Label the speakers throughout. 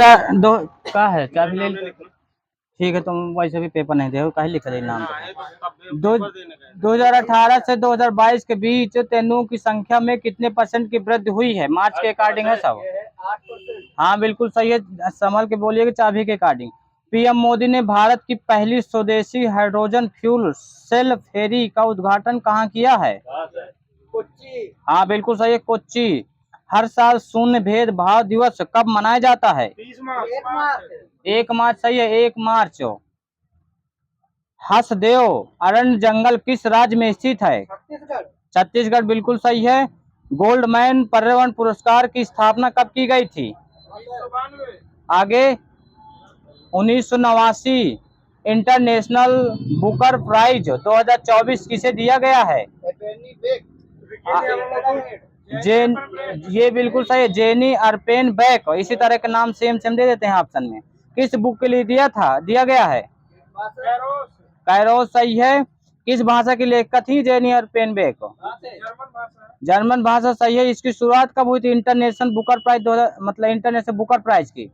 Speaker 1: 2002 का है क्या भी ले। ठीक है, तुम वैसे भी पेपर नहीं दे कहीं लिख दे नाम दो 2018 से 2022 के बीच तेंदुओं की संख्या में कितने % की वृद्धि हुई है? मार्च के अकॉर्डिंग है सब। 8%। हाँ बिल्कुल सही है, संभल के बोलिए कि चाबी के अकॉर्डिंग। पीएम मोदी ने भारत की पहली स्वदेशी हाइड्रोजन फ्यूल सेल फेरी का उद्घाटन कहाँ किया है? कोच्चि। हाँ बिल्कुल सही है, कोच्चि। हर साल शून्य भेदभाव दिवस कब मनाया जाता है? 1 मार्च सही है, 1 मार्च। हसदेव अरण्य जंगल किस राज्य में स्थित है? छत्तीसगढ़ बिल्कुल सही है। गोल्डमैन पर्यावरण पुरस्कार की स्थापना कब की गई थी? आगे 1989। इंटरनेशनल बुकर प्राइज 2024 किसे दिया गया है? जेन, ये बिल्कुल सही है, जेनी अर्पेन बैक। इसी तरह के नाम सेम सेम दे देते हैं ऑप्शन में। किस बुक के लिए दिया गया है? कैरोस सही है। किस भाषा की लेखक थी जेनी अर्पेन बैक? जर्मन भाषा सही है। इसकी शुरुआत कब हुई थी इंटरनेशनल बुकर प्राइज मतलब इंटरनेशनल बुकर प्राइज की?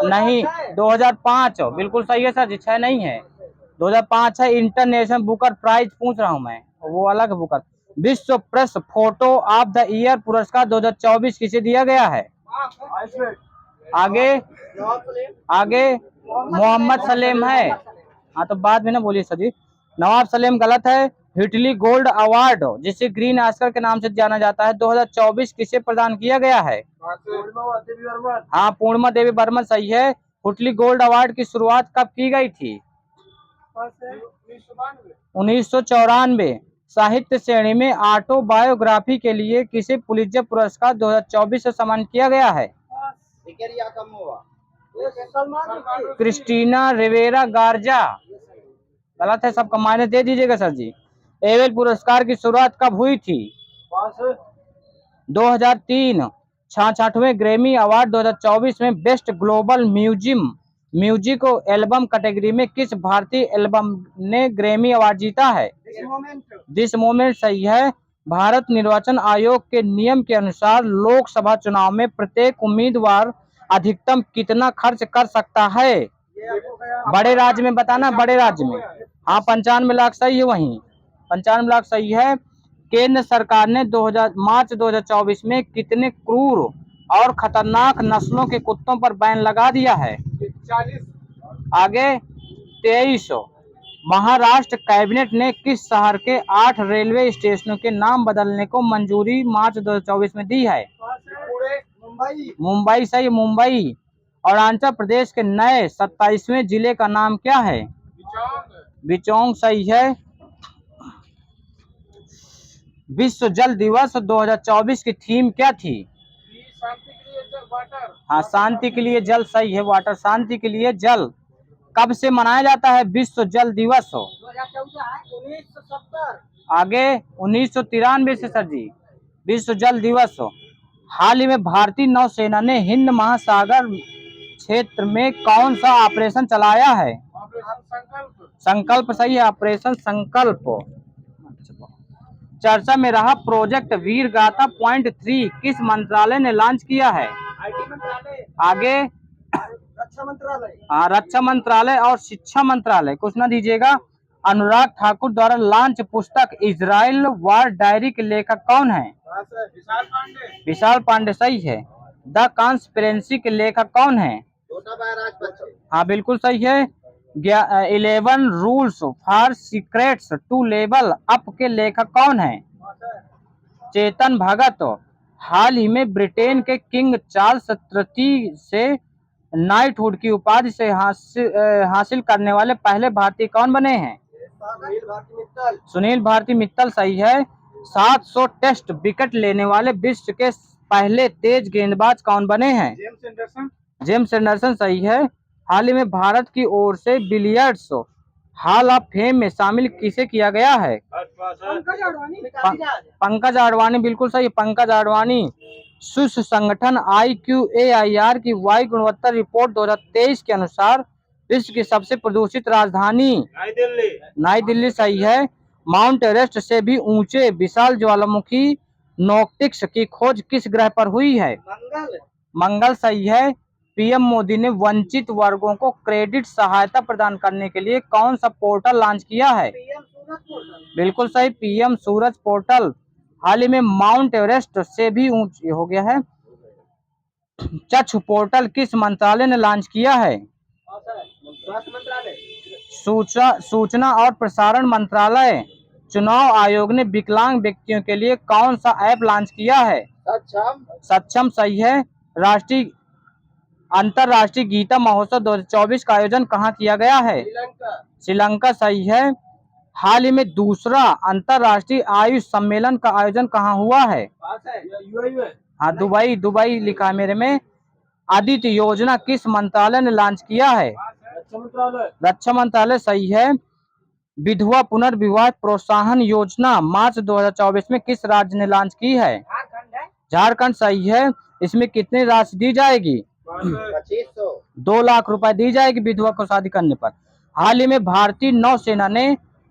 Speaker 1: नहीं, 2005 बिल्कुल सही है सर जी, 6 नहीं है, 2005 है। इंटरनेशनल बुकर प्राइज पूछ रहा हूँ मैं, वो अलग बुकर। विश्व press photo of the year पुरस्कार 2024 किसे दिया गया है? आगे आगे मोहम्मद सलेम है। हाँ तो बाद में ना बोलिए सर जी, नवाब सलेम गलत है। हिटली गोल्ड अवार्ड जिसे ग्रीन ऑस्कर के नाम से जाना जाता है 2024 किसे प्रदान किया गया है? हाँ पूर्णिमा देवी बर्मन सही है। हिटली गोल्ड अवार्ड की शुरुआत कब की गई थी? 1994। साहित्य श्रेणी में ऑटोबायोग्राफी के लिए किसे पुलित्जर पुरस्कार 2024 से सम्मानित किया गया है? क्रिस्टीना रिवेरा गार्जा गलत है, सबका माइनस दे दीजिएगा सर जी। एवेल पुरस्कार की शुरुआत कब हुई थी? 2003। 66वें ग्रैमी अवार्ड 2024 में best global music album category में किस भारतीय एल्बम ने ग्रैमी अवार्ड जीता है? दिस मोमेंट सही है। भारत निर्वाचन आयोग के नियम के अनुसार लोकसभा चुनाव में प्रत्येक उम्मीदवार अधिकतम कितना खर्च कर सकता है? बड़े राज्य में बताना, बड़े राज्य में। हाँ 95 लाख सही है, वहीं 95 लाख सही है। केंद्र सरकार ने मार्च 2024 में कितने क्रूर और खतरनाक नस्लों के कुत्तों पर बैन लगा दिया है? 40। आगे 23। महाराष्ट्र कैबिनेट ने किस शहर के 8 रेलवे स्टेशनों के नाम बदलने को मंजूरी मार्च 2024 में दी है? मुंबई सही, मुंबई। और आंध्र प्रदेश के नए 27वें जिले का नाम क्या है? बिचौंग सही है। विश्व जल दिवस 2024 की थीम क्या थी? हाँ शांति के लिए जल सही है, वाटर, शांति के लिए जल। कब से मनाया जाता है विश्व जल दिवस? 1970। आगे 1993 से सर जी विश्व जल दिवस। हाल ही में भारतीय नौसेना ने हिंद महासागर क्षेत्र में कौन सा ऑपरेशन चलाया है? संकल्प सही है, ऑपरेशन संकल्प। चर्चा में रहा प्रोजेक्ट वीर गाथा .3 किस मंत्रालय ने लॉन्च किया है? आगे रक्षा मंत्रालय। हाँ रक्षा मंत्रालय और शिक्षा मंत्रालय। कुछ ना दीजिएगा। अनुराग ठाकुर द्वारा लॉन्च पुस्तक इजराइल वॉर डायरी के लेखक कौन है? विशाल पांडे सही है। द कॉन्स्पिरेसी के लेखक कौन है? हाँ बिल्कुल सही है। 11 rules for secrets to level up के लेखक कौन है? चेतन भगत। हाल ही में ब्रिटेन के किंग चार्ल्स तृतीय से नाइटहुड की उपाधि से हासिल करने वाले पहले भारतीय कौन बने हैं? सुनील भारती मित्तल सही है। 700 टेस्ट विकेट लेने वाले विश्व के पहले तेज गेंदबाज कौन बने हैं? जेम्स एंडरसन सही है। हाल ही में भारत की ओर से बिलियर्ड्स हॉल ऑफ फेम में शामिल किसे किया गया है? पंकज आडवाणी बिल्कुल सही, पंकज आडवाणी। शीर्ष संगठन IQAIR की वायु गुणवत्ता रिपोर्ट 2023 के अनुसार विश्व की सबसे प्रदूषित राजधानी नई दिल्ली सही है। माउंट एवरेस्ट से भी ऊंचे विशाल ज्वालामुखी नोक्टिक्स की खोज किस ग्रह पर हुई है? मंगल सही है। पीएम मोदी ने वंचित वर्गों को क्रेडिट सहायता प्रदान करने के लिए कौन सा पोर्टल लॉन्च किया है?
Speaker 2: पीएम सूरज पोर्टल।
Speaker 1: बिल्कुल सही, पीएम सूरज पोर्टल। हाल ही में माउंट एवरेस्ट से भी ऊंच हो गया है। चक्षु पोर्टल किस मंत्रालय ने लॉन्च किया है?
Speaker 2: स्वास्थ्य मंत्रालय।
Speaker 1: सूचना और प्रसारण मंत्रालय। चुनाव आयोग ने विकलांग व्यक्तियों के लिए कौन सा ऐप लॉन्च किया है? सक्षम सही है। राष्ट्रीय अंतर्राष्ट्रीय गीता महोत्सव 2024 का आयोजन कहाँ किया गया है? श्रीलंका सही है। हाल ही में दूसरा अंतर्राष्ट्रीय आयुष सम्मेलन का आयोजन कहाँ हुआ है? हाँ, दुबई लिखा है मेरे में। आदित्य योजना किस मंत्रालय ने लॉन्च किया है? रक्षा मंत्रालय सही है। विधवा पुनर्विवाह प्रोत्साहन योजना मार्च 2024 में किस राज्य ने लॉन्च की है? झारखंड सही है। इसमें कितनी राशि दी जाएगी? 2 लाख रुपए दी जाएगी विधवा को शादी करने पर। हाल ही में भारतीय नौसेना ने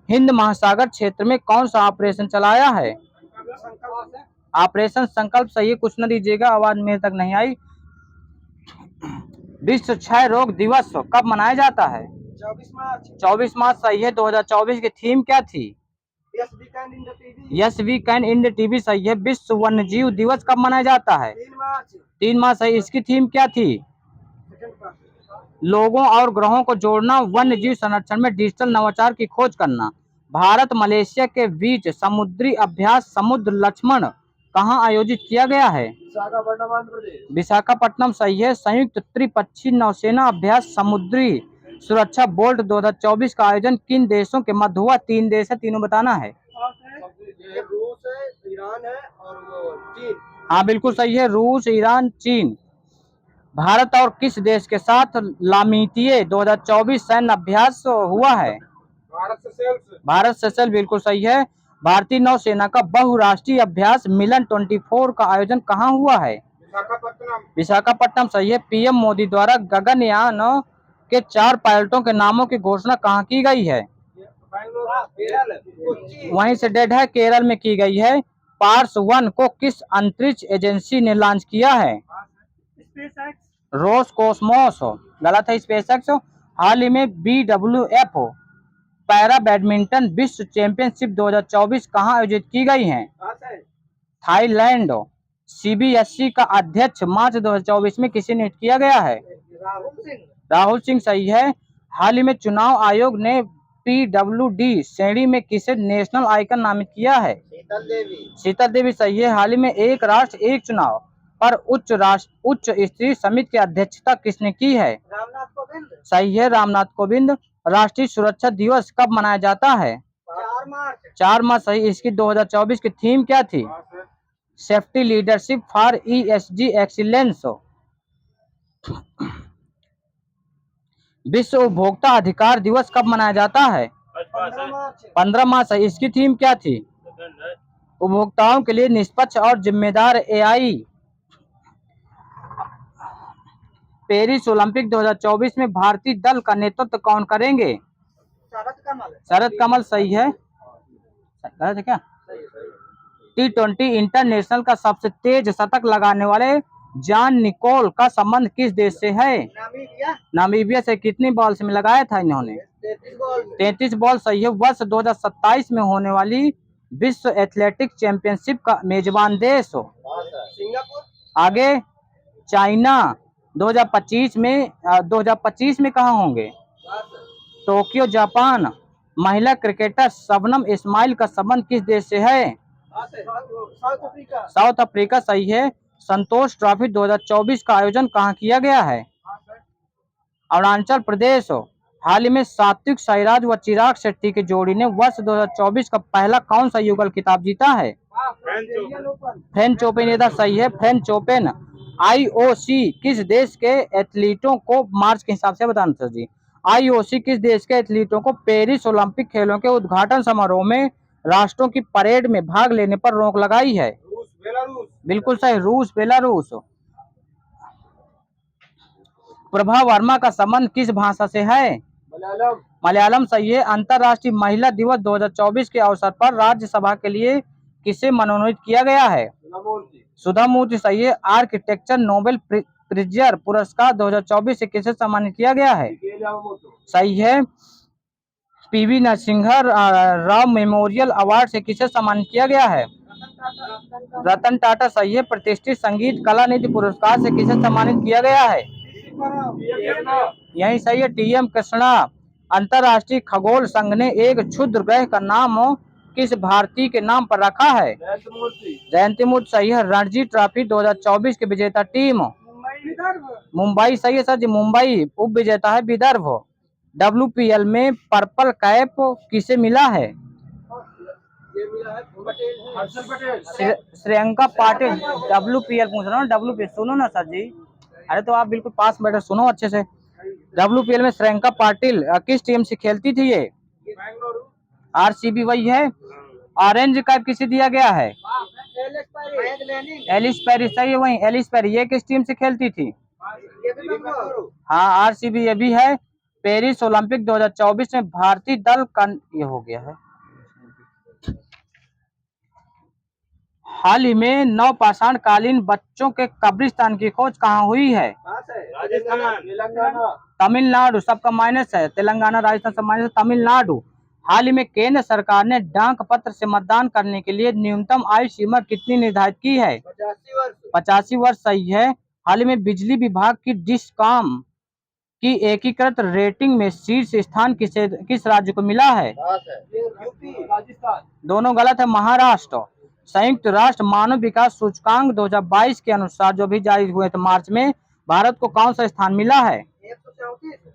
Speaker 1: हिंद महासागर क्षेत्र में कौन सा ऑपरेशन चलाया है? ऑपरेशन संकल्प सही है। कुछ न दीजिएगा, आवाज मेरे तक नहीं आई। विश्व क्षय रोग दिवस कब मनाया जाता है? 24 मार्च सही है। 2024 की थीम क्या थी? Yes we can end TB सही है। विश्व वन्यजीव दिवस कब मनाया जाता है? 3 मार्च सही। इसकी थीम क्या थी? लोगों और ग्रहों को जोड़ना, वन्यजीव संरक्षण में डिजिटल नवाचार की खोज करना। भारत मलेशिया के बीच समुद्री अभ्यास समुद्र लक्ष्मण कहाँ आयोजित किया गया है? विशाखापट्टनम सही है। संयुक्त त्रिपक्षीय नौसेना अभ्यास समुद्री सुरक्षा बोर्ड 2024 का आयोजन किन देशों के मध्य हुआ? 3 देश है, तीनों बताना है।
Speaker 2: रूस है, ईरान है और वो चीन।
Speaker 1: हाँ बिल्कुल सही है, रूस, ईरान, चीन। भारत और किस देश के साथ लामीतीय 2024 सैन्य अभ्यास हुआ है? भारत सेशेल्स बिल्कुल सही है। भारतीय नौसेना का बहुराष्ट्रीय अभ्यास मिलन 24 का आयोजन कहाँ हुआ है? विशाखापट्टनम सही है। पीएम मोदी द्वारा गगनयान के 4 पायलटों के नामों की घोषणा कहाँ की गई है? वहीं से डेड है, केरल में की गई है। पार्स 1 को किस अंतरिक्ष एजेंसी ने लॉन्च किया है? रोसकोसमोस। गलत है, स्पेसएक्स। हाल ही में BWF पैरा बैडमिंटन विश्व चैंपियनशिप 2024 कहाँ आयोजित की गई है? थाईलैंड। CBSE का अध्यक्ष मार्च 2024 में किसे नियुक्त किया गया है? राहुल सिंह सही है। हाल ही में चुनाव आयोग ने PWD श्रेणी में किसे नेशनल आइकन नामित किया है? शीतल देवी सही है। हाल ही में एक राष्ट्र एक चुनाव पर उच्च स्तरीय समिति की अध्यक्षता किसने की है?
Speaker 2: रामनाथ कोविंद।
Speaker 1: सही है, रामनाथ कोविंद। राष्ट्रीय सुरक्षा दिवस कब मनाया जाता है? 4 मार्च सही। इसकी 2024 की थीम क्या थी? Safety leadership for ESG excellence. विश्व उपभोक्ता अधिकार दिवस कब मनाया जाता है? 15 मार्च सही। इसकी थीम क्या थी? उपभोक्ताओं के लिए निष्पक्ष और जिम्मेदार AI। पेरिस ओलंपिक 2024 में भारतीय दल का नेतृत्व कौन करेंगे? शरद कमल सही है। गलत है क्या? T20 इंटरनेशनल का सबसे तेज शतक लगाने वाले जॉन निकोल का संबंध किस देश से है? नामीबिया से। कितनी बॉल में लगाया था इन्होंने? 33 बॉल सही है। वर्ष 2027 में होने वाली विश्व एथलेटिक्स चैंपियनशिप का मेजबान देश?
Speaker 2: सिंगापुर।
Speaker 1: आगे चाइना। 2025 में कहाँ होंगे? Tokyo, Japan. महिला क्रिकेटर शबनम इस्माइल का संबंध किस देश से है? साउथ अफ्रीका सही है। संतोष ट्रॉफी 2024 का आयोजन कहाँ किया गया है? अरुणाचल प्रदेश। हाल ही में सात्विक साईराज व चिराग शेट्टी की जोड़ी ने वर्ष 2024 का पहला कौन सा युगल खिताब जीता है? French open. ये सही है, फ्रेंच ओपन। IOC किस देश के एथलीटों को मार्च के हिसाब से बताना सर जी? IOC किस देश के एथलीटों को पेरिस ओलंपिक खेलों के उद्घाटन समारोह में राष्ट्रों की परेड में भाग लेने पर रोक लगाई है? बिल्कुल सही, रूस, बेलारूस। प्रभा वर्मा का संबंध किस भाषा से है? मलयालम सही है। अंतर्राष्ट्रीय महिला दिवस 2024 के अवसर पर राज्यसभा के लिए किसे मनोनीत किया गया है? सुधा मूर्ति सही है। आर्किटेक्चर नोबेल प्रिजर पुरस्कार 2024 से किसे सम्मानित किया गया है? सही है। PV Narasimha Rao memorial award से किसे सम्मानित किया गया है? रतन टाटा सही है। प्रतिष्ठित संगीत कला निधि पुरस्कार से किसे सम्मानित किया गया है? यही सही है, टीएम कृष्णा। अंतरराष्ट्रीय खगोल संघ ने एक क्षुद्र ग्रह का नाम किस भारतीय के नाम पर रखा है? जयंती मूर्ति सही है। रणजी ट्रॉफी 2024 की विजेता टीम मुंबई सही है सर जी, मुंबई उप विजेता है विदर्भ। WPL में पर्पल कैप किसे मिला है?
Speaker 2: ये मिला है पटेल
Speaker 1: श्रेयंका पाटिल। WPL पूछ रहा हूँ, WPL सुनो ना सर जी। अरे तो आप बिल्कुल पास बैठे, सुनो अच्छे से। WPL में श्रेयंका पाटिल किस टीम से खेलती थी? ये RCB वही है। ऑरेंज कैप किसे दिया गया है? एलिस पेरी सही है, वही एलिस पेरी। ये किस टीम से खेलती थी? हाँ RCB ये भी है। पेरिस ओलंपिक 2024 में भारतीय दल का ये हो गया है। हाल ही में नवपाषाण कालीन बच्चों के कब्रिस्तान की खोज कहाँ हुई है? तमिलनाडु। सबका माइनस है। तेलंगाना राजस्थान सब माइनस है। तमिलनाडु। हाल ही में केंद्र सरकार ने डाक पत्र से मतदान करने के लिए न्यूनतम आयु सीमा कितनी निर्धारित की है? 85 वर्ष सही है। हाल ही में बिजली विभाग की डिस्कॉम की एकीकृत रेटिंग में शीर्ष स्थान किस राज्य को मिला है? दोनों गलत है, महाराष्ट्र। संयुक्त राष्ट्र मानव विकास सूचकांक 2022 के अनुसार जो भी जारी हुए थे मार्च में, भारत को कौन सा स्थान मिला है?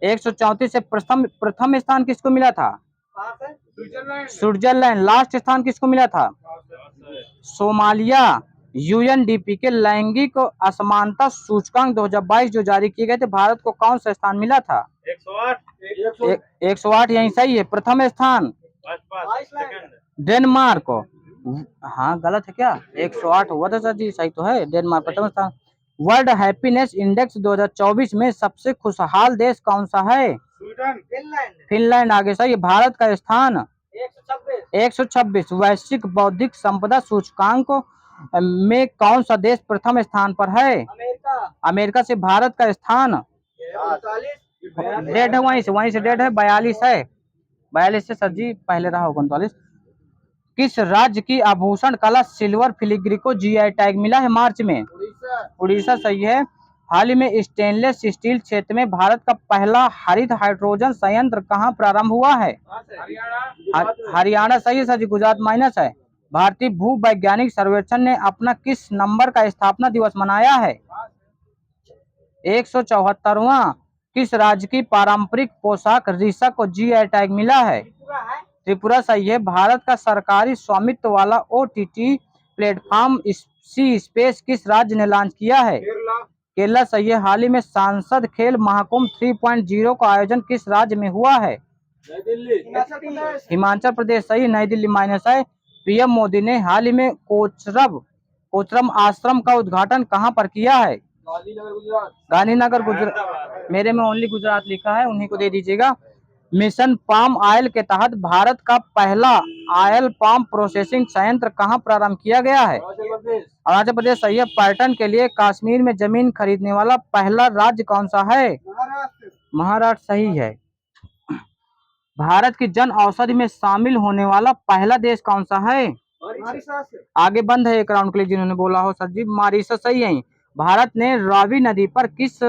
Speaker 1: 134 से प्रथम स्थान किसको मिला था? स्विट्जरलैंड। लास्ट स्थान किसको मिला था? सोमालिया। UNDP के लैंगिक असमानता सूचकांक 2022 जो जारी किए गए थे, भारत को कौन सा स्थान मिला था? 108 यही सही है। प्रथम स्थान डेनमार्क। हाँ गलत है क्या? 108 हुआ था सर जी, सही तो है। डेनमार्क प्रथम स्थान। वर्ल्ड हैप्पीनेस इंडेक्स 2024 में सबसे खुशहाल देश कौन सा है? फिनलैंड आगे सही है। भारत का स्थान 126। वैश्विक बौद्धिक संपदा सूचकांक में कौन सा देश प्रथम स्थान पर है? अमेरिका से। भारत का स्थान डेढ़ है, वहीं से डेढ़ है, 42 है। 42 से सर जी पहले रहा होगा 39। किस राज्य की आभूषण कला सिल्वर फिलिग्री को GI टैग मिला है मार्च में? उड़ीसा सही है। हाल ही में स्टेनलेस स्टील क्षेत्र में भारत का पहला हरित हाइड्रोजन संयंत्र कहां प्रारंभ हुआ है? हरियाणा सही है सर जी। गुजरात माइनस है। भारतीय भू वैज्ञानिक सर्वेक्षण ने अपना किस नंबर का स्थापना दिवस मनाया है? 174वां। किस राज्य की पारंपरिक पोशाक रिसा को GI टैग मिला है? त्रिपुरा सही है। भारत का सरकारी स्वामित्व वाला OTT प्लेटफॉर्म सी स्पेस किस राज्य ने लॉन्च किया है? केरला सही है। हाल ही में सांसद खेल महाकुंभ 3.0 का आयोजन किस राज्य में हुआ है? हिमाचल प्रदेश सही। नई दिल्ली माइनस है। PM मोदी ने हाल ही में कोचरब आश्रम का उद्घाटन कहां पर किया है? गांधीनगर गुजरात। मेरे में ओनली गुजरात लिखा है, उन्हीं को दे दीजिएगा। मिशन पाम ऑयल के तहत भारत का पहला ऑयल पाम प्रोसेसिंग संयंत्र कहां प्रारंभ किया गया है? अरुणाचल प्रदेश सही है। पर्यटन के लिए कश्मीर में जमीन खरीदने वाला पहला राज्य कौन सा है? महाराष्ट्र सही है। भारत की जन औषधि में शामिल होने वाला पहला देश कौन सा है? आगे बंद है एक राउंड के लिए जिन्होंने बोला हो सर जी। मॉरिशस सही है। भारत ने रावी नदी पर किस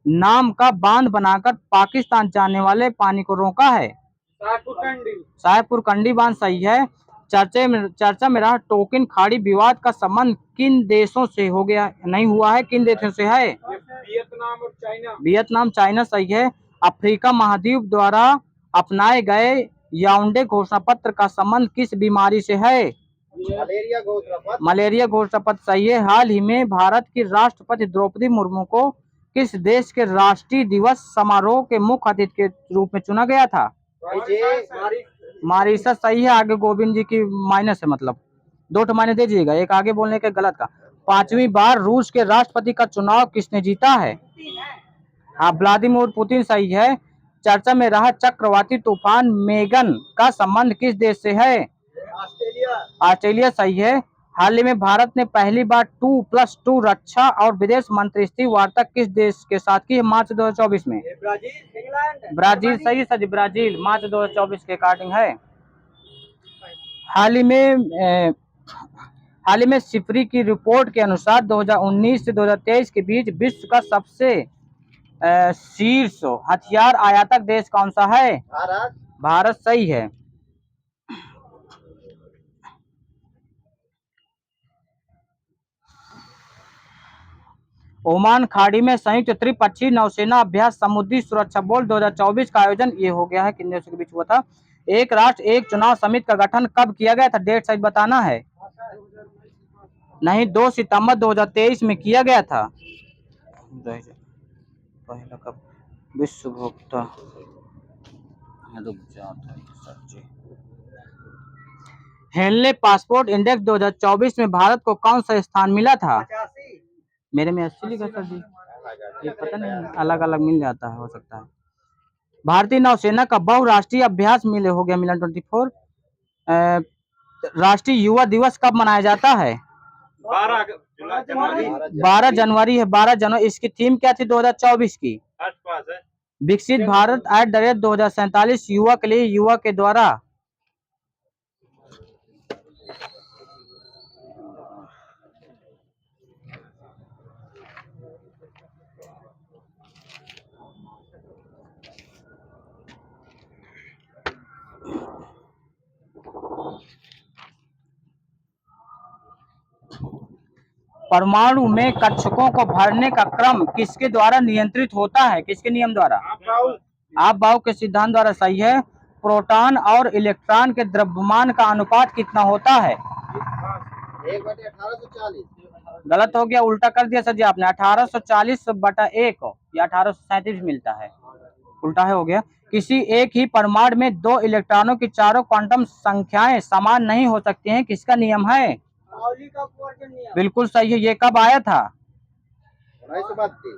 Speaker 1: नाम का बांध बनाकर पाकिस्तान जाने वाले पानी को रोका है? साहेबपुर कंडी बांध सही है। चर्चा में रहा टोकिन खाड़ी विवाद का संबंध किन देशों से हो गया? नहीं हुआ है, किन देशों से है? वियतनाम और चाइना। वियतनाम चाइना सही है। अफ्रीका महाद्वीप द्वारा अपनाए गए याओंडे घोषणा पत्र का संबंध किस बीमारी से है? मलेरिया घोषणा पत्र सही है। हाल ही में भारत की राष्ट्रपति द्रौपदी मुर्मू को किस देश के राष्ट्रीय दिवस समारोह के मुख्य अतिथि के रूप में चुना गया था? मॉरिशस सही है। आगे गोविंद जी की माइनस है, मतलब 2 माइनस दे दीजिएगा, एक आगे बोलने के गलत का। 5वीं बार रूस के राष्ट्रपति का चुनाव किसने जीता है? हाँ व्लादिमीर पुतिन सही है। चर्चा में रहा चक्रवाती तूफान मेगन का संबंध किस देश से है? ऑस्ट्रेलिया सही है। हाल ही में भारत ने पहली बार 2+2 रक्षा और विदेश मंत्री स्तरीय वार्ता किस देश के साथ की है मार्च 2024 में?
Speaker 2: ब्राजील, इंग्लैंड,
Speaker 1: ब्राजील सही है सर, ब्राजील मार्च 2024 के अकॉर्डिंग है। हाल ही में सिफरी की रिपोर्ट के अनुसार 2019 से 2023 के बीच विश्व का सबसे शीर्ष हथियार आयातक देश कौन सा है?
Speaker 2: भारत।
Speaker 1: भारत सही है। ओमान खाड़ी में संयुक्त त्रिपक्षीय नौसेना अभ्यास समुद्री सुरक्षा बल 2024 का आयोजन ये हो गया है, किन देशों के बीच हुआ था? एक राष्ट्र एक चुनाव समिति का गठन कब किया गया था? डेट सही बताना है। नहीं, 2 सितंबर 2023 में किया गया था। पहला कब विश्व भोक्ता रुक जाता है सच्ची। हेनले पासपोर्ट इंडेक्स 2024 में भारत को कौन सा स्थान मिला था?
Speaker 2: 85।
Speaker 1: मेरे में 80 लिखा सर जी, ये पता नहीं, अलग अलग मिल जाता है, हो सकता है। भारतीय नौसेना का बहुराष्ट्रीय अभ्यास मिले हो गया मिलन 24। राष्ट्रीय युवा दिवस कब मनाया जाता है? 12 जनवरी है, 12 जनवरी। इसकी थीम क्या थी 2024 की? विकसित भारत @2047 युवा के लिए युवा के द्वारा। परमाणु में कक्षकों को भरने का क्रम किसके द्वारा नियंत्रित होता है? किसके नियम द्वारा? आपबाउ के सिद्धांत द्वारा सही है। प्रोटॉन और इलेक्ट्रॉन के द्रव्यमान का अनुपात कितना होता है?
Speaker 2: 1/1840।
Speaker 1: गलत हो गया, उल्टा कर दिया सर जी आपने। 1840/1 या 1837 मिलता है, उल्टा है हो गया। किसी एक ही परमाणु में 2 इलेक्ट्रॉनों की चारों क्वांटम संख्याएं समान नहीं हो सकती हैं, किसका नियम है?
Speaker 2: पाउली का क्वार्टन नियम।
Speaker 1: बिल्कुल सही है। ये कब आया था?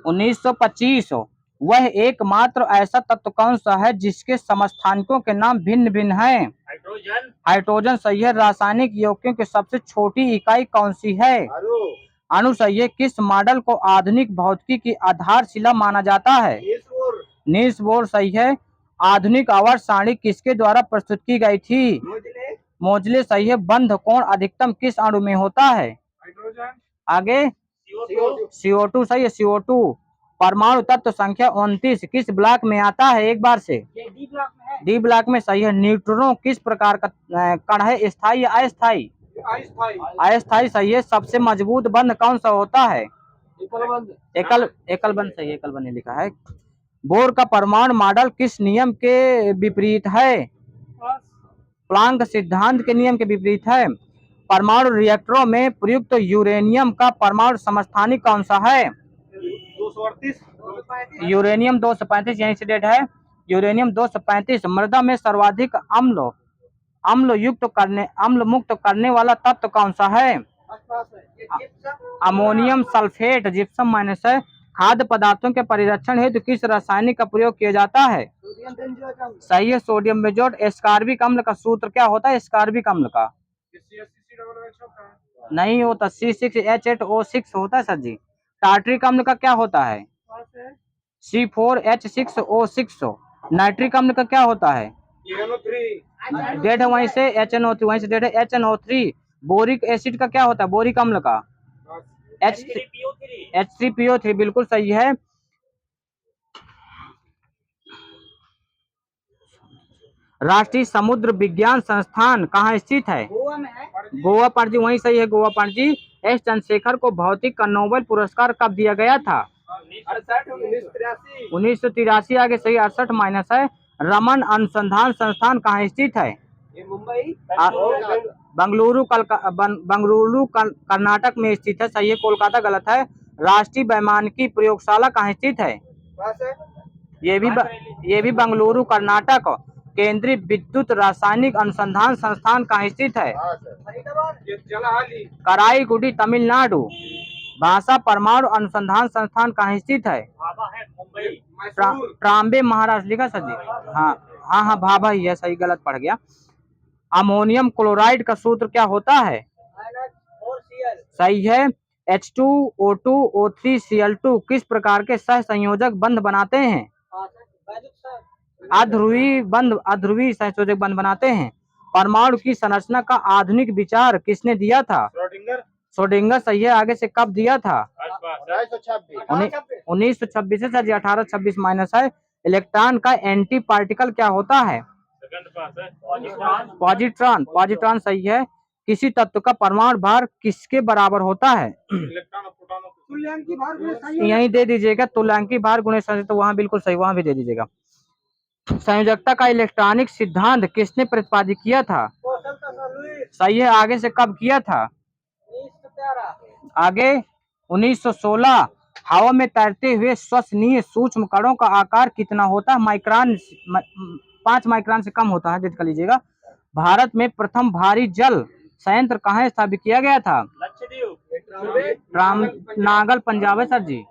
Speaker 1: 1925। वह एकमात्र ऐसा तत्व कौन सा है जिसके समस्थानिकों के नाम भिन्न भिन्न हैं? हाइड्रोजन। हाइड्रोजन सही है। रासायनिक यौगिकों की सबसे छोटी इकाई कौन सी है? अणु सही है। किस मॉडल को आधुनिक भौतिकी की आधारशिला माना जाता है? नील्स बोर सही है। आधुनिक आवर्त सारणी किसके द्वारा प्रस्तुत की गई थी? मोजले सही है। बंध कोण अधिकतम किस अणु में होता है? हाइड्रोजन। आगे CO2 सही है। CO2। परमाणु तत्व संख्या 29 किस ब्लॉक में आता है? एक बार से।
Speaker 2: डी ब्लॉक में है।
Speaker 1: डी ब्लॉक में सही है। न्यूट्रॉन किस प्रकार का कण है? स्थायी या अस्थायी? अस्थायी सही है। सबसे मजबूत बंध कौन सा होता है? एकल बंध सही है। एकल बंध लिखा है। बोर का परमाणु मॉडल किस नियम के विपरीत है? प्लांक सिद्धांत के नियम के विपरीत है। परमाणु रिएक्टरों में प्रयुक्त यूरेनियम का परमाणु समस्थानिक कौन सा है?
Speaker 2: 238।
Speaker 1: यूरेनियम 235 यहीं से डेट है। यूरेनियम 235। मृदा में सर्वाधिक अम्ल मुक्त करने वाला तत्व कौन सा है? अमोनियम सल्फेट जिप्सम माइनस है। खाद्य पदार्थों के परिरक्षण हेतु किस रासायनिक का प्रयोग किया जाता है? सही है। Sodium benzoate. एस्कार्बिक अम्ल का सूत्र क्या होता है? एस्कार्बिक अम्ल का नहीं होता, C6H8O6 होता है सर जी। टार्ट्रिक अम्ल का क्या होता है? C4H6O6। नाइट्रिक अम्ल का क्या होता है? डेट है वहीं से HNO3, वहीं से डेट है HNO3। बोरिक एसिड का क्या होता है? बोरिक अम्ल का H3PO3 बिल्कुल सही है। राष्ट्रीय समुद्र विज्ञान संस्थान कहाँ स्थित है?
Speaker 2: गोवा में है।
Speaker 1: गोवा पणजी वहीं सही है। गोवा पणजी। एस चंद्रशेखर को भौतिक का नोबेल पुरस्कार कब दिया गया था? 1983। आगे सही 68 माइनस है। रमन अनुसंधान संस्थान कहाँ स्थित है?
Speaker 2: मुंबई।
Speaker 1: बंगलुरु कर्नाटक में स्थित है। सही है। कोलकाता गलत है। राष्ट्रीय वैमानिकी प्रयोगशाला कहाँ स्थित है? ये भी बंगलुरु कर्नाटक। केंद्रीय विद्युत रासायनिक अनुसंधान संस्थान कहाँ स्थित है? कराईगुड़ी तमिलनाडु। भाषा परमाणु अनुसंधान संस्थान कहाँ स्थित है? ट्राम्बे महाराष्ट्र लिखा सर जी। हाँ भाभा ही है। सही, गलत पड़ गया। अमोनियम क्लोराइड का सूत्र क्या होता है? सही है। H2O2O3Cl2 किस प्रकार के सह संयोजक बंध बनाते हैं? अध्रुवी संयोजक बंध बनाते हैं। परमाणु की संरचना का आधुनिक विचार किसने दिया था? श्रोडिंगर। सही है। आगे से कब दिया था? 1926 से सर जी। 1826 माइनस है। इलेक्ट्रॉन का एंटी पार्टिकल क्या होता है? पॉजिट्रॉन। पॉजिट्रॉन सही है। किसी तत्व का परमाणु भार किसके बराबर होता है?
Speaker 2: तुल्यांकी भार
Speaker 1: यहीं दे दीजिएगा, तुल्यांकी भार गुणे संयोजक, तो वहां बिल्कुल सही, वहां भी दे दीजिएगा। संयोजकता का इलेक्ट्रॉनिक सिद्धांत किसने प्रतिपादित किया था? सही है। आगे से कब किया था? आगे 1916। हवा में तैरते हुए श्वसनीय सूक्ष्म कणों का आकार कितना होता है? माइक्रोन, 5 माइक्रोन से कम होता है, देख कर लीजिएगा। भारत में प्रथम भारी जल संयंत्र कहाँ स्थापित किया गया था? नागल पंजाब है सर जी।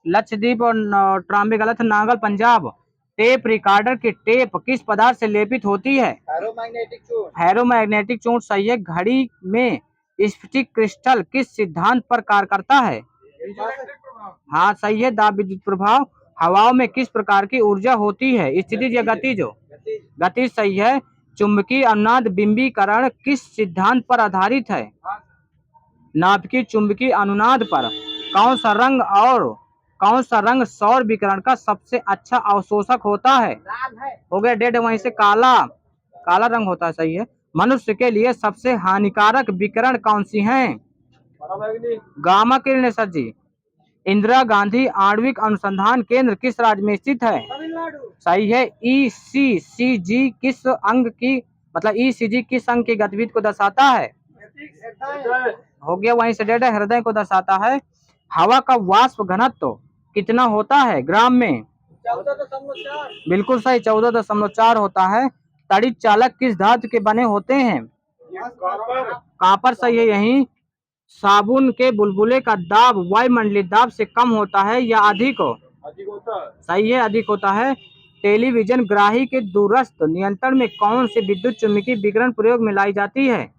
Speaker 1: लक्षद्वीप और ट्राम्बे गलत है, नागल पंजाब। टेप रिकॉर्डर की टेप किस पदार्थ से लेपित होती है? फेरोमैग्नेटिक चूर्ण सही है। घड़ी में स्फटिक क्रिस्टल किस सिद्धांत पर कार्य करता है? हाँ सही है, दाब विद्युत प्रभाव। हवाओं में किस प्रकार की ऊर्जा होती है? स्थितिज या गतिज? गतिज सही है। चुंबकीय अनुनाद बिंबीकरण किस सिद्धांत पर आधारित है? नाभिकीय चुंबकीय अनुनाद पर। कौन सा रंग सौर विकिरण का सबसे अच्छा अवशोषक होता है? हो गया डेढ़। वहीं से काला रंग होता है। सही है। मनुष्य के लिए सबसे हानिकारक विकिरण कौन सी हैं? गामा किरण सर जी। इंदिरा गांधी आणविक अनुसंधान केंद्र किस राज्य में स्थित है? सही है। ईसीजी किस अंग की, मतलब ईसीजी किस अंग की गतिविधि को दर्शाता है? हो गया, वहीं से डेढ़। हृदय को दर्शाता है। हवा का वाष्प घनत्व कितना होता है ग्राम में?
Speaker 2: 14.4।
Speaker 1: बिल्कुल सही, 14.4 होता है। तड़ित चालक किस धातु के बने होते हैं? कॉपर सही है। यही साबुन के बुलबुले का दाब वायुमंडलीय दाब से कम होता है या अधिक
Speaker 2: होता है?
Speaker 1: सही है, अधिक होता है। टेलीविजन ग्राही के दूरस्थ नियंत्रण में कौन से विद्युत चुम्बकीय विकिरण प्रयोग में लाई जाती है?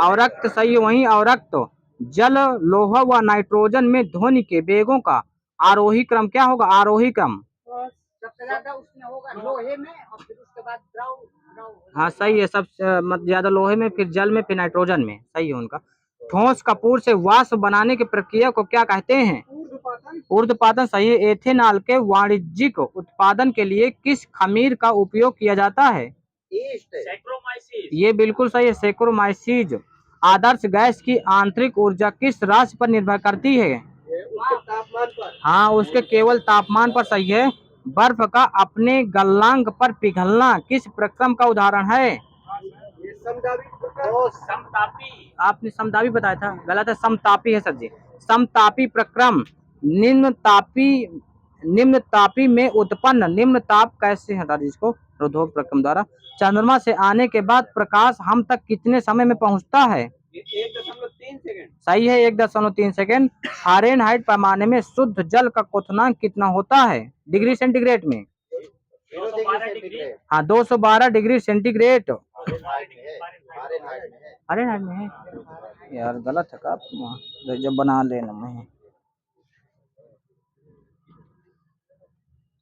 Speaker 1: अवरक्त सही है। वही अवरक्त। जल, लोहा व नाइट्रोजन में ध्वनि के वेगों का आरोही क्रम क्या होगा? आरोही क्रम।
Speaker 2: सबसे ज्यादा उसमें होगा लोहे में, और फिर उसके बाद द्रव।
Speaker 1: हाँ सही है। सबसे ज्यादा लोहे में, फिर जल में, फिर नाइट्रोजन में। सही है उनका। ठोस कपूर से वाष्प बनाने की प्रक्रिया को क्या कहते हैं? ऊर्ध्वपातन सही है। एथेनॉल के वाणिज्यिक उत्पादन के लिए किस खमीर का उपयोग किया जाता है? ये बिल्कुल सही है, सैक्रोमाइसीज। आदर्श गैस की आंतरिक ऊर्जा किस राशि पर निर्भर करती है?
Speaker 2: उसके तापमान पर।
Speaker 1: हाँ, उसके केवल तापमान पर। सही है। बर्फ का अपने गलनांक पर पिघलना किस प्रक्रम का उदाहरण है?
Speaker 2: समतापी।
Speaker 1: आपने समतापी बताया था, गलत है, समतापी है सर जी। समतापी प्रक्रम। निम्न तापी में उत्पन्न निम्न ताप कैसे, हटा दीजिए इसको, रोधक प्रक्रम द्वारा। चंद्रमा से आने के बाद प्रकाश हम तक कितने समय में पहुंचता है?
Speaker 2: 1.3 सेकंड।
Speaker 1: सही है, 1.3 सेकंड। फारेनहाइट पैमाने में शुद्ध जल का क्वथनांक कितना होता है डिग्री सेंटीग्रेड में? 212 डिग्री सेंटीग्रेड। फारेनहाइट में है यार, गलत है का जब बना लेना, मैं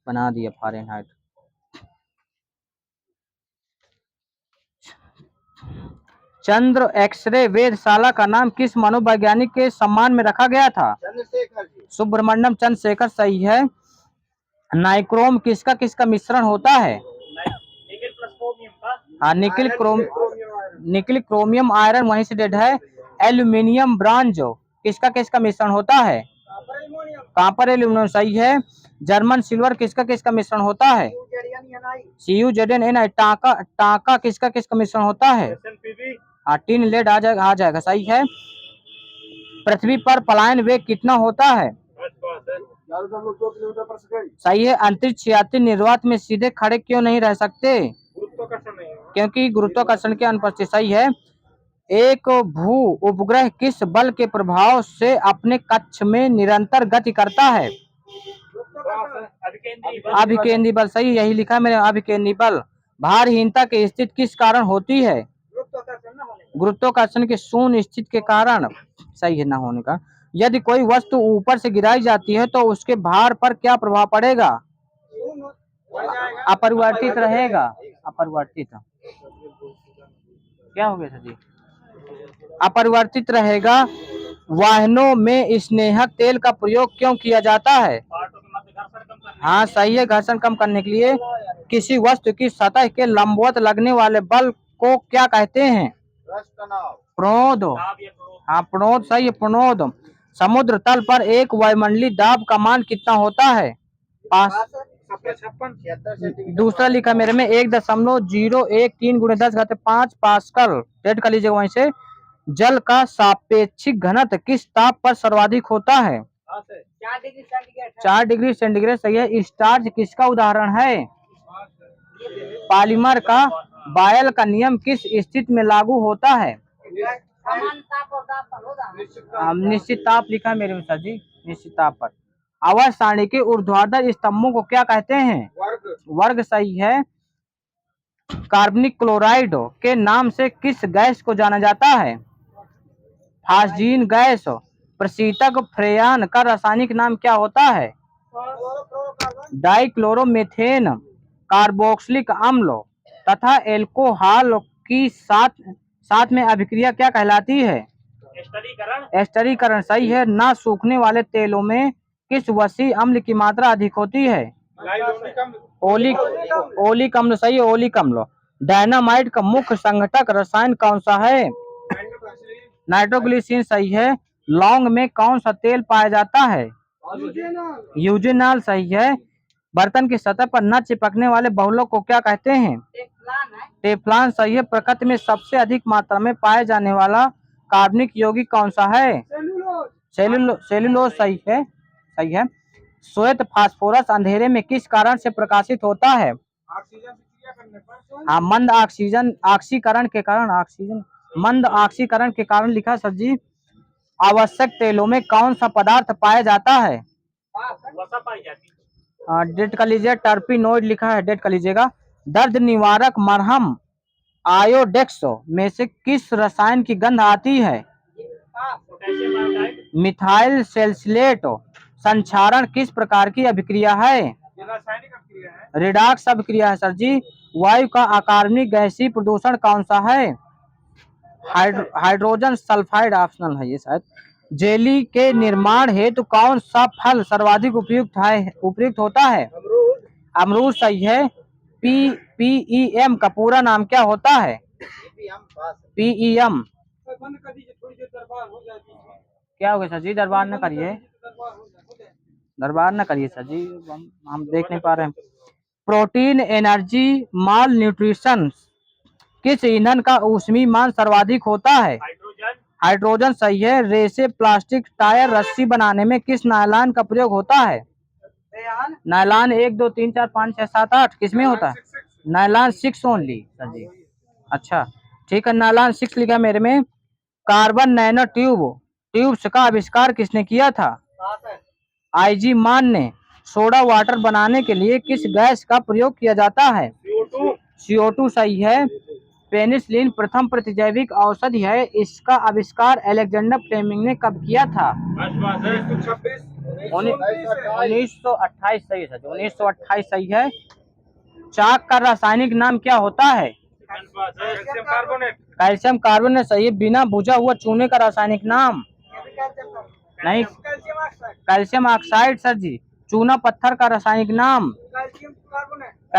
Speaker 1: बना दिया फारेनहाइट। चंद्र एक्सरे वेधशाला का नाम किस मनोवैज्ञानिक के सम्मान में रखा गया था?
Speaker 2: चंद्रशेखर जी।
Speaker 1: सुब्रमण्यम चंद्रशेखर सही है। नाइक्रोम किसका मिश्रण होता है? हाँ, निकिल क्रोमियम आयरन, वहीं से डेड है। एल्यूमिनियम ब्रॉन्ज किसका मिश्रण होता है? कॉपर एल्यूमिनियम सही है। जर्मन सिल्वर किसका मिश्रण होता है? CuZnNi। टाका किसका मिश्रण होता है? टिन लेड आ जाएगा सही है। पृथ्वी पर पलायन वेग कितना होता है?
Speaker 2: 4.2 किलोमीटर पर सेकंड।
Speaker 1: सही है। अंतरिक्ष यात्री निर्वात में सीधे खड़े क्यों नहीं रह सकते? क्योंकि गुरुत्वाकर्षण की अनुपस्थिति। सही है। एक भू उपग्रह किस बल के प्रभाव से अपने कक्ष में निरंतर गति करता है? अभिकेंद्री बल सही, यही लिखा है मैंने, अभिकेंद्री बल। भारहीनता की स्थिति किस कारण होती है? गुरुत्वाकर्षण के शून्य स्थिति के कारण, सही है ना होने का। यदि कोई वस्तु ऊपर से गिराई जाती है तो उसके भार पर क्या प्रभाव पड़ेगा? अपरिवर्तित रहेगा। अपरिवर्तित क्या हो गया सर जी? अपरिवर्तित रहेगा। वाहनों में स्नेहक तेल का प्रयोग क्यों किया जाता है? हाँ सही है, घर्षण कम करने के लिए। किसी वस्तु की सतह के लंबवत लगने वाले बल को क्या कहते हैं? प्रणोद। हाँ प्रणोद सही है, प्रणोद। समुद्र तल पर एक वायुमंडलीय दाब का मान कितना होता है? 56। दूसरा लिखा मेरे में 1.013 × 10⁵ पास्कल। रेड कर लीजिएगा वहीं से। जल का सापेक्षिक घनत्व किस ताप पर सर्वाधिक होता है? 4 डिग्री सेंटीग्रेड सही है। स्टार्च किसका उदाहरण है? पॉलीमर का। बायल का नियम किस स्थिति में लागू होता है? निश्चित ताप लिखा मेरे में सर जी, निश्चित ताप पर। आवर्त सारणी के ऊर्ध्वाधर स्तंभों को क्या कहते हैं? वर्ग सही है। कार्बनिक क्लोराइड के नाम से किस गैस को जाना जाता है? Phosgene gas. प्रशीतक फ्रेयान का रासायनिक नाम क्या होता है? डाइक्लोरोमेथेन। कार्बोक्सिलिक अम्ल तथा एल्कोहल की साथ में अभिक्रिया क्या कहलाती है? एस्टरीकरण सही है। ना सूखने वाले तेलों में किस वसी अम्ल की मात्रा अधिक होती है? ओलिक अम्ल सही है, ओलिक अम्ल। डायनामाइट का मुख्य संघटक रसायन कौन सा है? नाइट्रोग्लिसरीन सही है। लौंग में कौन सा तेल पाया जाता है? यूजेनॉल सही है। बर्तन की सतह पर न चिपकने वाले बहुलक को क्या कहते हैं? टेफ्लॉन सही है। प्रकृति में सबसे अधिक मात्रा में पाया जाने वाला कार्बनिक यौगिक कौन सा है? सेलुलोज सही है, सही है। श्वेत फास्फोरस अंधेरे में किस कारण से प्रकाशित होता है? हाँ मंद ऑक्सीकरण के कारण। मंद ऑक्सीकरण के कारण लिखा सर जी। आवश्यक तेलों में कौन सा पदार्थ पाया जाता है? डेट कर लीजिए, टर्पिनोइड लिखा है, डेट कर लीजिएगा। दर्द निवारक मरहम आयोडेक्स में से किस रसायन की गंध आती है? Methyl salicylate. संक्षारण किस प्रकार की अभिक्रिया है? रिडॉक्स अभिक्रिया है सर जी। वायु का अकार्बनिक गैसीय प्रदूषण कौन सा है? हाइड्रोजन सल्फाइड ऑप्शनल है ये शायद। जेली के निर्माण हेतु कौन सा फल सर्वाधिक उपयुक्त होता है? अमरूद सही है। PEM का पूरा नाम क्या होता है? PEM। क्या हो गया सर जी? दरबार न करिए, दरबार न करिए सर जी, हम देख नहीं पा रहे हैं। प्रोटीन एनर्जी माल न्यूट्रिशन किस ईंधन का ऊष्मीय मान सर्वाधिक होता है? हाइड्रोजन सही है। रेसे प्लास्टिक टायर रस्सी बनाने में किस नायलॉन का प्रयोग होता है? नायलॉन 1 2 3 4 5 6 7 8 किसमें होता है? नायलॉन 6 ओनली सर जी। अच्छा ठीक है, नायलॉन 6 लिखा मेरे में। कार्बन नैनो ट्यूब्स का आविष्कार किसने किया था? IG मान ने। सोडा वाटर बनाने के लिए किस गैस का प्रयोग किया जाता है? CO2 सही है। पेनिसिलिन प्रथम प्रतिजैविक औषधि है। इसका आविष्कार अलेक्जेंडर फ्लेमिंग ने कब किया था? 1928 सही है, 1928 सही है। चाक का रासायनिक नाम क्या होता है? कैल्शियम कार्बोनेट सही है। बिना बुझा हुआ चूने का रासायनिक नाम? नहीं, कैल्शियम ऑक्साइड सर जी। चूना पत्थर का रासायनिक नाम?